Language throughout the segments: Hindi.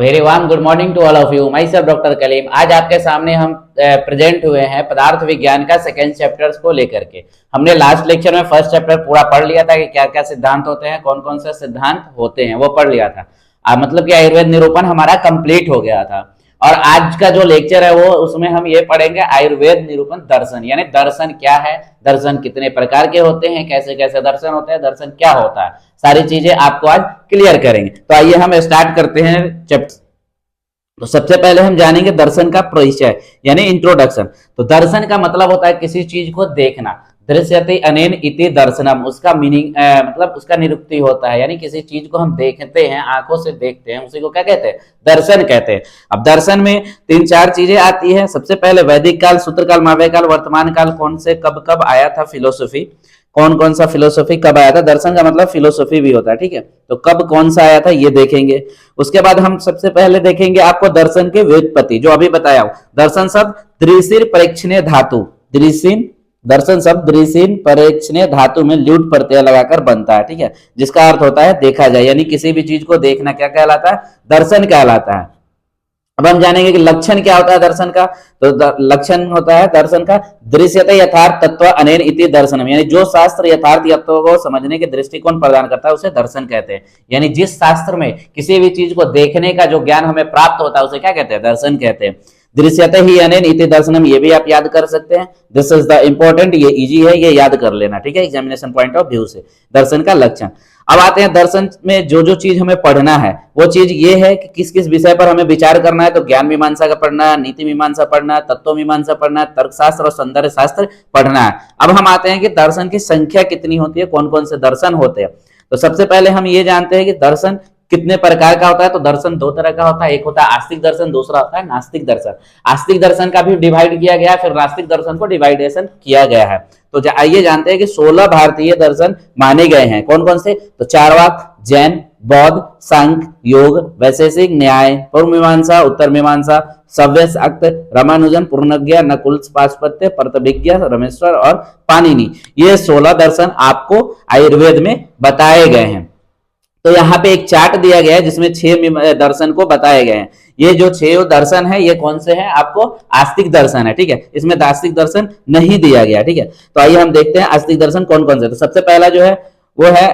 Very warm good morning to all of you. Myself doctor Kaleem. आज आपके सामने हम प्रेजेंट हुए हैं पदार्थ विज्ञान का सेकेंड चैप्टर्स को लेकर के। हमने लास्ट लेक्चर में फर्स्ट चैप्टर पूरा पढ़ लिया था कि क्या क्या सिद्धांत होते हैं, कौन कौन से सिद्धांत होते हैं, वो पढ़ लिया था। मतलब कि आयुर्वेद निरूपण हमारा कंप्लीट हो गया था। और आज का जो लेक्चर है वो उसमें हम ये पढ़ेंगे आयुर्वेद निरूपण दर्शन, यानी दर्शन क्या है, दर्शन कितने प्रकार के होते हैं, कैसे कैसे दर्शन होते हैं, दर्शन क्या होता है, सारी चीजें आपको आज क्लियर करेंगे। तो आइए हम स्टार्ट करते हैं चैप्टर। तो सबसे पहले हम जानेंगे दर्शन का परिचय यानी इंट्रोडक्शन। तो दर्शन का मतलब होता है किसी चीज को देखना। दृश्यते अनेन इति दर्शनम, उसका मीनिंग मतलब उसका निरुक्ति होता है, यानी किसी चीज को हम देखते हैं, आंखों से देखते हैं, उसी को क्या कहते हैं, दर्शन कहते हैं। अब दर्शन में तीन चार चीजें आती है। सबसे पहले वैदिक काल, सूत्र काल, मावय काल, वर्तमान काल। कौन से कब कब आया था फिलोसफी, कौन कौन सा फिलोसफी कब आया था। दर्शन का मतलब फिलोसफी भी होता है, ठीक है। तो कब कौन सा आया था ये देखेंगे। उसके बाद हम सबसे पहले देखेंगे आपको दर्शन के व्युत्पत्ति, जो अभी बताया हूं। दर्शन शब्द दृशिर परीक्षणीय धातु, दृशिन दर्शन शब्द दृशिन परीक्षणीय धातु में ल्यूट प्रत्यय लगाकर बनता है, ठीक है, जिसका अर्थ होता है देखा जाए, यानी किसी भी चीज को देखना क्या कहलाता है, दर्शन कहलाता है। अब हम जानेंगे कि लक्षण क्या होता है दर्शन का। तो लक्षण होता है दर्शन का दृश्यते यथार्थ तत्व अनेन इति दर्शनम, यानी जो शास्त्र यथार्थ तत्वों को समझने के दृष्टिकोण प्रदान करता है उसे दर्शन कहते हैं। यानी जिस शास्त्र में किसी भी चीज को देखने का जो ज्ञान हमें प्राप्त होता है उसे क्या कहते हैं, दर्शन कहते हैं। दृश्यते ही अनेन इति दर्शनम, ये भी आप याद कर सकते हैं। दिस इज द इंपॉर्टेंट, ये इजी है, ये याद कर लेना, ठीक है, एग्जामिनेशन पॉइंट ऑफ व्यू से। दर्शन का लक्षण। अब आते हैं दर्शन में जो जो चीज हमें पढ़ना है, वो चीज ये है कि किस किस विषय पर हमें विचार करना है। तो ज्ञान मीमांसा का पढ़ना है, नीति मीमांसा पढ़ना है, तत्व मीमांसा पढ़ना है, तर्कशास्त्र और सौंदर्य शास्त्र पढ़ना है। अब हम आते हैं कि दर्शन की संख्या कितनी होती है, कौन कौन से दर्शन होते हैं। तो सबसे पहले हम ये जानते हैं कि दर्शन कितने प्रकार का होता है। तो दर्शन दो तरह का होता है, एक होता है आस्तिक दर्शन, दूसरा होता है नास्तिक दर्शन। आस्तिक दर्शन का भी डिवाइड किया गया है, फिर नास्तिक दर्शन को डिवाइडेशन किया गया है। तो आइए जानते हैं कि 16 भारतीय दर्शन माने गए हैं। कौन कौन से, तो चार्वाक, जैन, बौद्ध, सांख्य, योग, वैशेषिक, न्याय, पूर्व मीमांसा, उत्तर मीमांसा, सव्यसाक्त, रामानुजन, पूर्णज्ञ, नकुल, पाशुपत्य, पर्तभिज्ञ, रमेश्वर और पाणिनि। ये 16 दर्शन आपको आयुर्वेद में बताए गए हैं। तो यहाँ पे एक चार्ट दिया गया है जिसमें 6 दर्शन को बताए गए हैं। ये जो 6 दर्शन है ये कौन से हैं, आपको आस्तिक दर्शन है, ठीक है, इसमें दास्तिक दर्शन नहीं दिया गया, ठीक है। तो आइए हम देखते हैं आस्तिक दर्शन कौन कौन से। तो सबसे पहला जो है वो है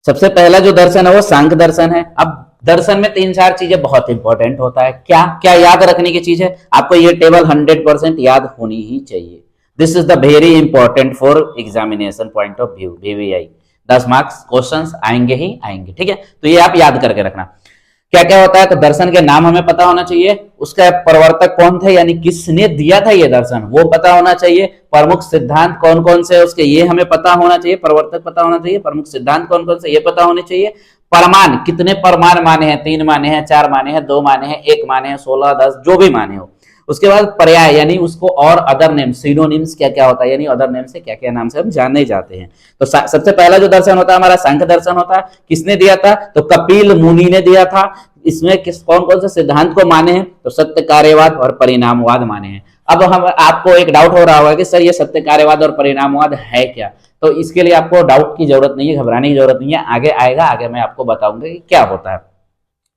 सबसे पहला जो दर्शन है वो सांख्य दर्शन है। अब दर्शन में तीन चार चीजें बहुत इंपॉर्टेंट होता है। क्या क्या याद रखने की चीज है, आपको ये टेबल 100% याद होनी ही चाहिए। This is the very important for examination point of view, VVI 10 marks questions आएंगे ही आएंगे, ठीक है। तो ये आप याद करके रखना। क्या क्या होता है, तो दर्शन के नाम हमें पता होना चाहिए, उसका प्रवर्तक कौन थे यानी किसने दिया था ये दर्शन वो पता होना चाहिए, प्रमुख सिद्धांत कौन कौन से उसके ये हमें पता होना चाहिए, प्रवर्तक पता होना चाहिए, प्रमुख सिद्धांत कौन कौन से ये पता होने चाहिए, प्रमाण कितने प्रमाण माने हैं, 3 माने हैं, 4 माने हैं, 2 माने हैं, 1 माने हैं, 16, 10 जो भी माने हो। उसके बाद पर्याय यानी उसको और अदर नेम, सिनोनिम्स क्या क्या होता है, यानी अदर नेम से क्या क्या नाम से हम जाने जाते हैं। तो सबसे पहला जो दर्शन होता है हमारा सांख्य दर्शन होता है। किसने दिया था, तो कपिल मुनि ने दिया था। इसमें किस कौन कौन से सिद्धांत को माने हैं, तो सत्य कार्यवाद और परिणामवाद माने हैं। अब हम आपको एक डाउट हो रहा होगा कि सर ये सत्य कार्यवाद और परिणामवाद है क्या। तो इसके लिए आपको डाउट की जरूरत नहीं है, घबराने की जरूरत नहीं है, आगे आएगा, आगे मैं आपको बताऊंगा कि क्या होता है।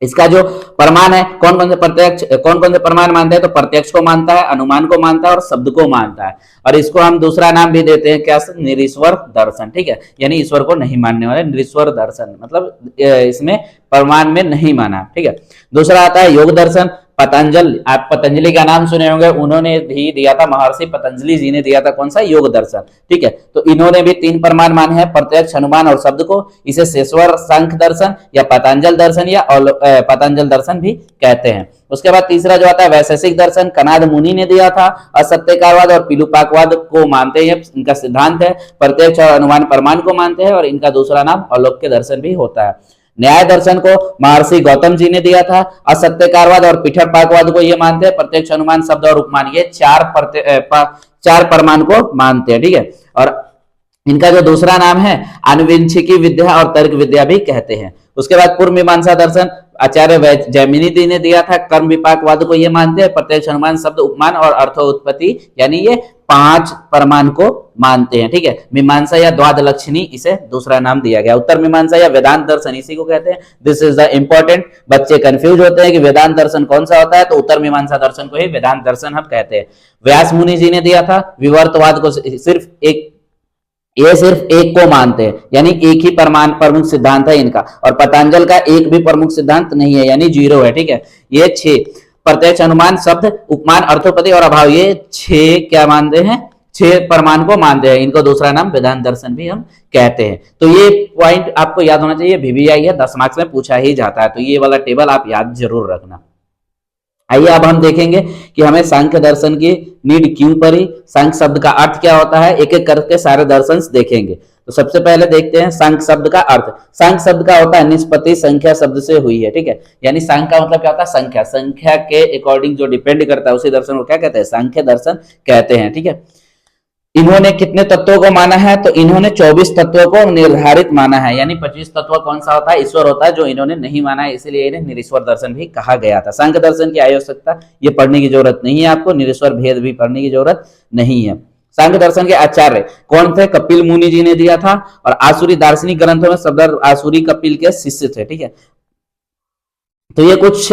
इसका जो प्रमाण है, कौन कौन से प्रत्यक्ष, कौन कौन से प्रमाण मानते हैं, तो प्रत्यक्ष को मानता है, अनुमान को मानता है और शब्द को मानता है। और इसको हम दूसरा नाम भी देते हैं क्या, निरीश्वर दर्शन, ठीक है, यानी ईश्वर को नहीं मानने वाले निरीश्वर दर्शन, मतलब इसमें प्रमाण में नहीं माना, ठीक है। दूसरा आता है योग दर्शन। पतंजलि, आप पतंजलि का नाम सुने होंगे, उन्होंने भी दिया था, महर्षि पतंजलि जी ने दिया था कौन सा, योग दर्शन, ठीक है। तो इन्होंने भी 3 प्रमाण माने हैं, प्रत्यक्ष, अनुमान और शब्द को। इसे शेषवर सांख्य दर्शन या पतंजल दर्शन या पतंजल दर्शन भी कहते हैं। उसके बाद तीसरा जो आता है वैशेषिक दर्शन, कनाद मुनि ने दिया था। असत्यकारवाद और पिलुपाकवाद को मानते हैं, इनका सिद्धांत है। प्रत्यक्ष और अनुमान प्रमाण को मानते हैं और इनका दूसरा नाम अलौक्य दर्शन भी होता है। न्याय दर्शन को महर्षि गौतम जी ने दिया था। असत्यकारवाद और पिठरपाकवाद को ये मानते हैं। प्रत्यक्ष, अनुमान, शब्द और उपमान, ये 4 प्रमाण को मानते हैं, ठीक है। और इनका जो दूसरा नाम है आनुवंशिकी विद्या और तर्क विद्या भी कहते हैं। उसके बाद पूर्व मीमांसा दर्शन आचार्य जैमिनी ने दिया था। कर्म विपाकवाद को ये मानते हैं। प्रत्यक्ष, अनुमान, शब्द, उपमान और अर्थोत्पत्ति, यानी ये पांच प्रमाण को मानते हैं, ठीक है। मीमांसा या द्वादलक्षणी इसे दूसरा नाम दिया गया। उत्तर मीमांसा या वेदांत दर्शन इसी को कहते हैं। दिस इज द इंपॉर्टेंट, बच्चे कंफ्यूज होते हैं कि वेदांत दर्शन कौन सा होता है, तो उत्तर मीमांसा दर्शन को ही वेदांत दर्शन हम कहते हैं। व्यास मुनि जी ने दिया था, विवर्तवाद को सिर्फ एक, ये सिर्फ एक को मानते हैं, यानी एक ही प्रमुख सिद्धांत है इनका, और पतंजल का एक भी प्रमुख सिद्धांत नहीं है, यानी जीरो है, ठीक है। ये 6 प्रत्यक्ष अनुमान, शब्द, उपमान, अर्थोपति और अभाव, ये 6 क्या मानते हैं, 6 प्रमाण को मानते हैं। इनको दूसरा नाम वेदांत दर्शन भी हम कहते हैं। तो ये पॉइंट आपको याद होना चाहिए, वीवीआई है, 10 मार्क्स में पूछा ही जाता है, तो ये वाला टेबल आप याद जरूर रखना। आइए अब हम देखेंगे कि हमें सांख्य दर्शन की नीड क्यों पड़ी, सांख्य शब्द का अर्थ क्या होता है, एक एक करके सारे दर्शन देखेंगे। तो सबसे पहले देखते हैं सांख्य शब्द का अर्थ। सांख्य शब्द का होता है निष्पत्ति संख्या शब्द से हुई है, ठीक है। यानी सांख्य का मतलब क्या होता है, संख्या, संख्या के अकॉर्डिंग जो डिपेंड करता है उसी दर्शन को क्या कहते हैं, सांख्य दर्शन कहते हैं, ठीक है। इन्होंने कितने तत्वों को माना है, तो इन्होंने 24 तत्वों को निर्धारित माना है, यानी 25 तत्व कौन सा होता है, ईश्वर होता है, जो इन्होंने नहीं माना है, इसलिए इन्हें निरीश्वर दर्शन भी कहा गया था। सांख्य दर्शन की आवश्यकता ये पढ़ने की जरूरत नहीं है आपको, निरीश्वर भेद भी पढ़ने की जरूरत नहीं है। सांख्य दर्शन के आचार्य कौन थे, कपिल मुनि जी ने दिया था, और आसुरी दार्शनिक ग्रंथों में सफदर आसुरी कपिल के शिष्य थे, ठीक है। तो ये कुछ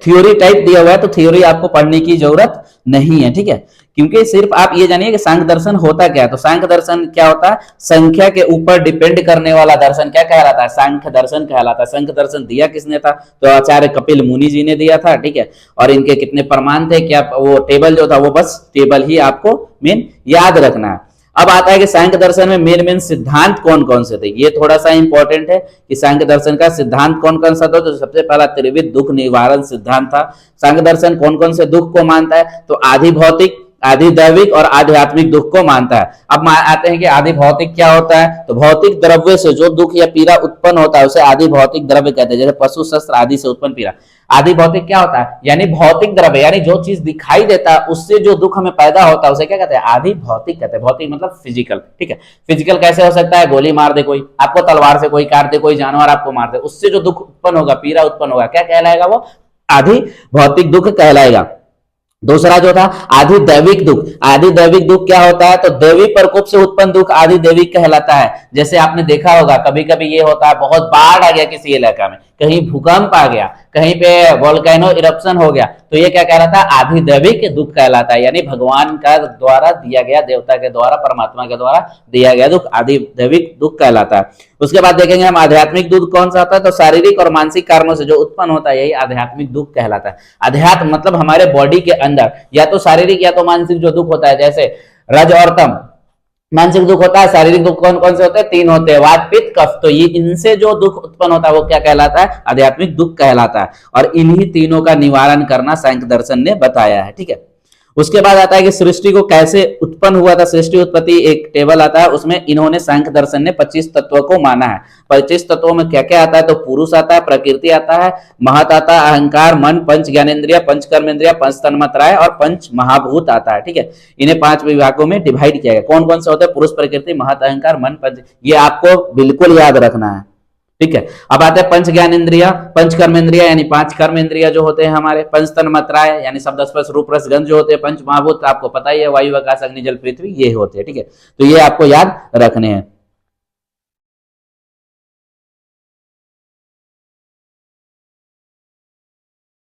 थ्योरी टाइप दिया हुआ है, तो थ्योरी आपको पढ़ने की जरूरत नहीं है, ठीक है। क्योंकि सिर्फ आप ये जानिए कि सांख्य दर्शन होता क्या है। तो सांख्य दर्शन क्या होता है, संख्या के ऊपर डिपेंड करने वाला दर्शन क्या कहलाता है, सांख्य दर्शन कहलाता है। सांख्य दर्शन दिया किसने था, तो आचार्य कपिल मुनि जी ने दिया था, ठीक है। और इनके कितने प्रमाण थे, क्या वो टेबल जो था, वो बस टेबल ही आपको मेन याद रखना है। अब आता है कि सांख्य दर्शन में मेन मेन सिद्धांत कौन कौन से थे, ये थोड़ा सा इंपॉर्टेंट है कि सांख्य दर्शन का सिद्धांत कौन कौन सा था। तो सबसे पहला त्रिविध दुख निवारण सिद्धांत था। सांख्य दर्शन कौन कौन से दुख को मानता है, तो आधि भौतिक, आधि दैविक और आध्यात्मिक दुख को मानता है। अब आते हैं कि आधि भौतिक क्या होता है, तो भौतिक द्रव्य से जो दुख या पीड़ा उत्पन्न होता है उसे आधि भौतिक द्रव्य कहते हैं, जैसे पशु शस्त्र आदि से उत्पन्न पीड़ा। आधि भौतिक क्या होता है, यानी भौतिक द्रव्य, यानी जो चीज दिखाई देता है उससे जो दुख हमें पैदा होता है उसे क्या कहते हैं, आधि भौतिक कहते हैं। भौतिक मतलब फिजिकल, ठीक है। फिजिकल कैसे हो सकता है, गोली मार दे कोई आपको, तलवार से कोई काट दे, कोई जानवर आपको मार दे, उससे जो दुख उत्पन्न होगा, पीड़ा उत्पन्न होगा, क्या कहलाएगा, वो आधि भौतिक दुख कहलाएगा। दूसरा जो था आधि दैविक दुख। आधि दैविक दुख क्या होता है, तो देवी प्रकोप से उत्पन्न दुख आधि दैविक कहलाता है। जैसे आपने देखा होगा कभी कभी ये होता है, बहुत बाढ़ आ गया किसी इलाका में, कहीं भूकंप आ गया, कहीं पे वोल्केनो इरप्शन हो गया, तो ये क्या कहलाता है, आधि दैविक दुख कहलाता है, यानी भगवान का द्वारा दिया गया, देवता के द्वारा, परमात्मा के द्वारा दिया गया दुख आधि दैविक दुख कहलाता है। उसके बाद देखेंगे हम आध्यात्मिक दुख कौन सा होता है, तो शारीरिक और मानसिक कारणों से जो उत्पन्न होता है यही आध्यात्मिक दुख कहलाता है। अध्यात्म मतलब हमारे बॉडी के अंदर या तो शारीरिक या तो मानसिक जो दुख होता है, जैसे रज और तम मानसिक दुख होता है। शारीरिक दुख कौन कौन से होते हैं, 3 होते हैं, वात पित्त कफ। तो ये इनसे जो दुख उत्पन्न होता है वो क्या कहलाता है, आध्यात्मिक दुख कहलाता है। और इन्हीं तीनों का निवारण करना सांख्य दर्शन ने बताया है, ठीक है। उसके बाद आता है कि सृष्टि को कैसे उत्पन्न हुआ था, सृष्टि उत्पत्ति एक टेबल आता है, उसमें इन्होंने सांख्य दर्शन ने 25 तत्वों को माना है। 25 तत्वों में क्या क्या आता है, तो पुरुष आता है, प्रकृति आता है, महत आता है, अहंकार, मन, पंच ज्ञानेन्द्रिय, पंच कर्मेंद्रिय, पंच तन्मात्राएं और पंच महाभूत आता है, ठीक है। इन्हें 5 विभागों में डिवाइड किया गया। कौन कौन से होते हैं, पुरुष, प्रकृति, महत, अहंकार, मन, पंच, ये आपको बिल्कुल याद रखना है, ठीक है। अब आते हैं पंच ज्ञान इंद्रिया, पंच कर्म इंद्रिया, यानी 5 कर्म इंद्रिया जो होते हैं हमारे, पंच तन मात्राएं यानी शब्द स्पर्श रूप रस गंध जो होते हैं, पंच महाभूत आपको पता ही है, वायु आकाश अग्नि जल पृथ्वी ये होते हैं, ठीक है। तो ये आपको याद रखने हैं।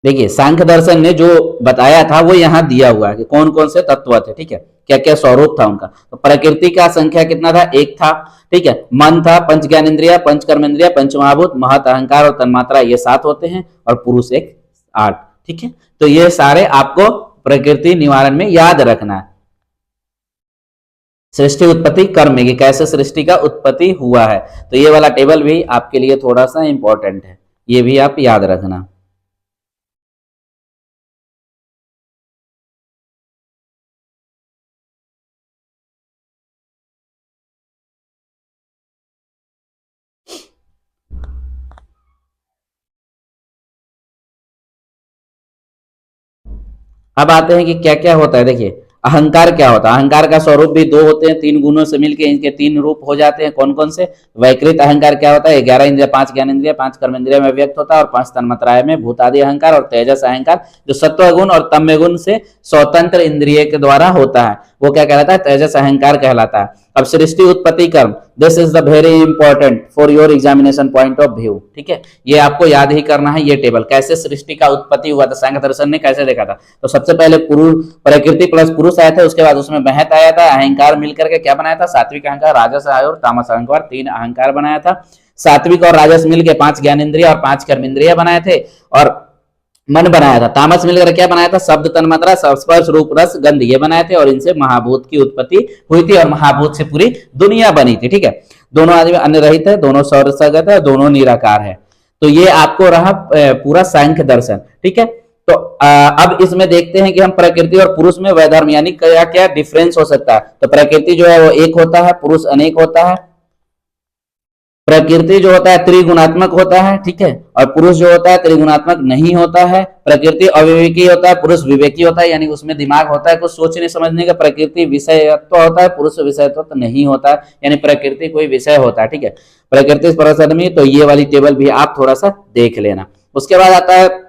देखिए सांख्य दर्शन ने जो बताया था वो यहाँ दिया हुआ है कि कौन कौन से तत्व थे, ठीक है, क्या क्या स्वरूप था उनका। तो प्रकृति का संख्या कितना था, 1 था, ठीक है। मन था, पंच ज्ञान इंद्रिया, पंच कर्म इंद्रिया, पंच महाभूत, महत, अहंकार और तन्मात्रा ये 7 होते हैं, और पुरुष एक 8, ठीक है। तो ये सारे आपको प्रकृति निवारण में याद रखना है। सृष्टि उत्पत्ति कर्म की कैसे सृष्टि का उत्पत्ति हुआ है, तो ये वाला टेबल भी आपके लिए थोड़ा सा इंपॉर्टेंट है, ये भी आप याद रखना। अब आते हैं कि क्या क्या होता है। देखिए अहंकार क्या होता है? अहंकार का स्वरूप भी दो होते हैं, तीन गुणों से मिलकर इनके तीन रूप हो जाते हैं। कौन कौन से? वैकृत अहंकार क्या होता है? 11 इंद्रिय, 5 ज्ञान इंद्रिय, 5 कर्म इंद्रिय में व्यक्त होता है, और 5 तन्मात्राएं में भूतादि अहंकार, और तेजस अहंकार जो सत्व गुण और तम्य गुण से स्वतंत्र इंद्रिय के द्वारा होता है, वो क्या कहलाता है? तेजस अहंकार कहलाता है। अब सृष्टि उत्पत्ति कर्म, this is the very important for your examination point of view. ठीक है, ये आपको याद ही करना है। ये टेबल कैसे सृष्टि का उत्पत्ति हुआ था, सांख्य दर्शन ने कैसे देखा था? तो सबसे पहले पुरुष, प्रकृति प्लस पुरुष आए थे, उसके बाद उसमें महत आया था, अहंकार मिलकर के क्या बनाया था? सात्विक अहंकार, राजस और तामस अहंकार, 3 अहंकार बनाया था। सात्विक और राजस मिलकर 5 ज्ञानेंद्रिय और 5 कर्मेंद्रिय बनाए थे, और मन बनाया था। तामस मिलकर क्या बनाया था? शब्द, तन्मात्रा, स्पर्श, रूप, रस, गंध, ये बनाए थे, और इनसे महाभूत की उत्पत्ति हुई थी, और महाभूत से पूरी दुनिया बनी थी। ठीक है, दोनों आदमी अन्य रहित है, दोनों सर्वसगत है, दोनों निराकार है। तो ये आपको रहा पूरा सांख्य दर्शन। ठीक है, तो अब इसमें देखते हैं कि हम प्रकृति और पुरुष में वैधर्म यानी क्या क्या डिफरेंस हो सकता है। तो प्रकृति जो है वो एक होता है, पुरुष अनेक होता है। प्रकृति जो होता है त्रिगुणात्मक होता है, ठीक है, और पुरुष जो होता है त्रिगुणात्मक नहीं होता है। प्रकृति अविवेकी होता है, पुरुष विवेकी होता है, यानी उसमें दिमाग होता है कुछ सोचने समझने का। प्रकृति विषयत्व होता है, पुरुष विषयत्व नहीं होता है, यानी प्रकृति कोई विषय होता है। ठीक है, प्रकृति परसदमी, तो ये वाली टेबल भी आप थोड़ा सा देख लेना। उसके बाद आता है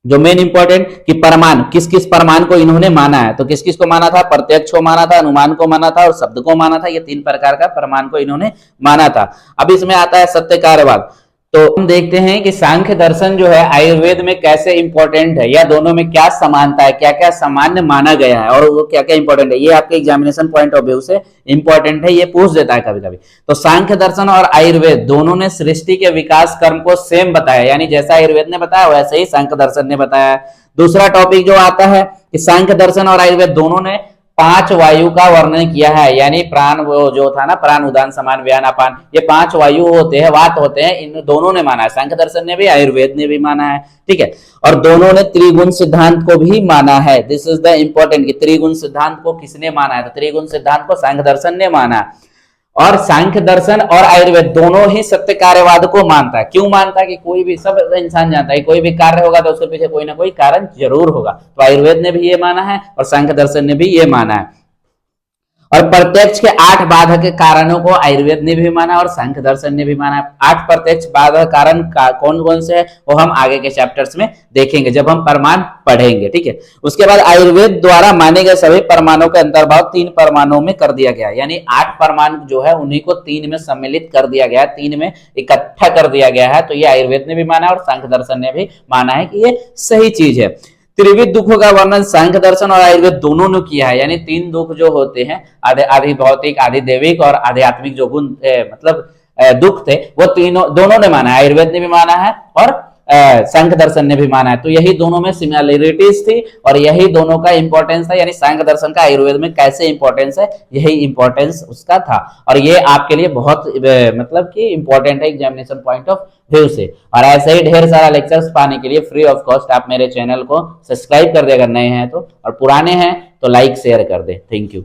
जो मेन इंपॉर्टेंट कि परमाणु, किस किस परमाणु को इन्होंने माना है। तो किस किस को माना था? प्रत्यक्ष को माना था, अनुमान को माना था, और शब्द को माना था। ये 3 प्रकार का परमाणु को इन्होंने माना था। अब इसमें आता है सत्य कार्यवाद। तो हम देखते हैं कि सांख्य दर्शन जो है आयुर्वेद में कैसे इंपॉर्टेंट है, या दोनों में क्या समानता है, क्या क्या सामान्य माना गया है, और वो क्या क्या इंपॉर्टेंट है। ये आपके एग्जामिनेशन पॉइंट ऑफ व्यू से इंपॉर्टेंट है, ये पूछ देता है कभी कभी। तो सांख्य दर्शन और आयुर्वेद दोनों ने सृष्टि के विकास क्रम को सेम बताया, यानी जैसा आयुर्वेद ने बताया वैसे ही सांख्य दर्शन ने बताया। दूसरा टॉपिक जो आता है कि सांख्य दर्शन और आयुर्वेद दोनों ने 5 वायु का वर्णन किया है, यानी प्राण, वो जो था ना, प्राण, उदान, समान, व्यान, अपान, ये 5 वायु होते हैं, वात होते हैं, इन दोनों ने माना है। सांख्य दर्शन ने भी, आयुर्वेद ने भी माना है। ठीक है, और दोनों ने त्रिगुण सिद्धांत को भी माना है। दिस इज द इंपॉर्टेंट कि त्रिगुण सिद्धांत को किसने माना है? तो त्रिगुण सिद्धांत को सांख्य दर्शन ने माना है। और सांख्य दर्शन और आयुर्वेद दोनों ही सत्य कार्यवाद को मानता है। क्यों मानता है? कि कोई भी, सब इंसान जानता है कोई भी कार्य होगा तो उसके पीछे कोई ना कोई कारण जरूर होगा। तो आयुर्वेद ने भी ये माना है और सांख्य दर्शन ने भी ये माना है। और प्रत्यक्ष के 8 बाधक कारणों को आयुर्वेद ने भी माना और सांख्य दर्शन ने भी माना है। 8 प्रत्यक्ष बाधक कारण कौन कौन से हैं वो हम आगे के चैप्टर्स में देखेंगे जब हम परमाणु पढ़ेंगे। ठीक है, उसके बाद आयुर्वेद द्वारा माने गए सभी परमाणुओं का अंतर्भाव 3 परमाणुओं में कर दिया गया, यानी 8 परमाणु जो है उन्हीं को 3 में सम्मिलित कर दिया गया, 3 में इकट्ठा कर दिया गया है। तो ये आयुर्वेद ने भी माना और सांख्य दर्शन ने भी माना है कि ये सही चीज है। त्रिविध दुखों का वर्णन सांख्य दर्शन और आयुर्वेद दोनों ने किया है, यानी 3 दुख जो होते हैं, आधि भौतिक, आधि दैविक और आध्यात्मिक जो गुण मतलब दुख थे, वो तीनों दोनों ने माना है। आयुर्वेद ने भी माना है और सांख्य दर्शन ने भी माना है। तो यही दोनों में सिमिलरिटीज थी और यही दोनों का इंपॉर्टेंस था, यानी सांख्य दर्शन का आयुर्वेद में कैसे इंपॉर्टेंस है, यही इंपॉर्टेंस उसका था। और ये आपके लिए बहुत मतलब कि इंपॉर्टेंट है एग्जामिनेशन पॉइंट ऑफ व्यू से। और ऐसे ही ढेर सारा लेक्चर्स पाने के लिए फ्री ऑफ कॉस्ट आप मेरे चैनल को सब्सक्राइब कर दे अगर नए हैं तो, और पुराने हैं तो लाइक शेयर कर दे। Thank you.